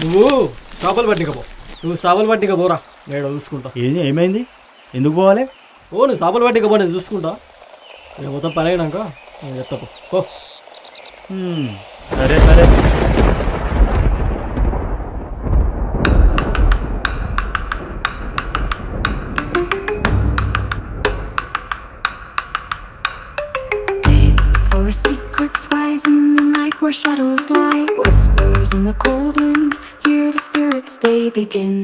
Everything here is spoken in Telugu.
నువ్వు చేపలు పట్టికపో. నువ్వు చేపలు పట్టికపోరా, నేను చూసుకుంటా. ఏమైంది? ఎందుకు పోవాలి? నువ్వు చేపలు పట్టికపో, నేను చూసుకుంటా. నేను మొత్తం పని అయినాక నేను చెప్తాపో. సరే సరే. Secrets rise in the night where shadows lie. Whispers in the cold wind, hear the spirits they begin.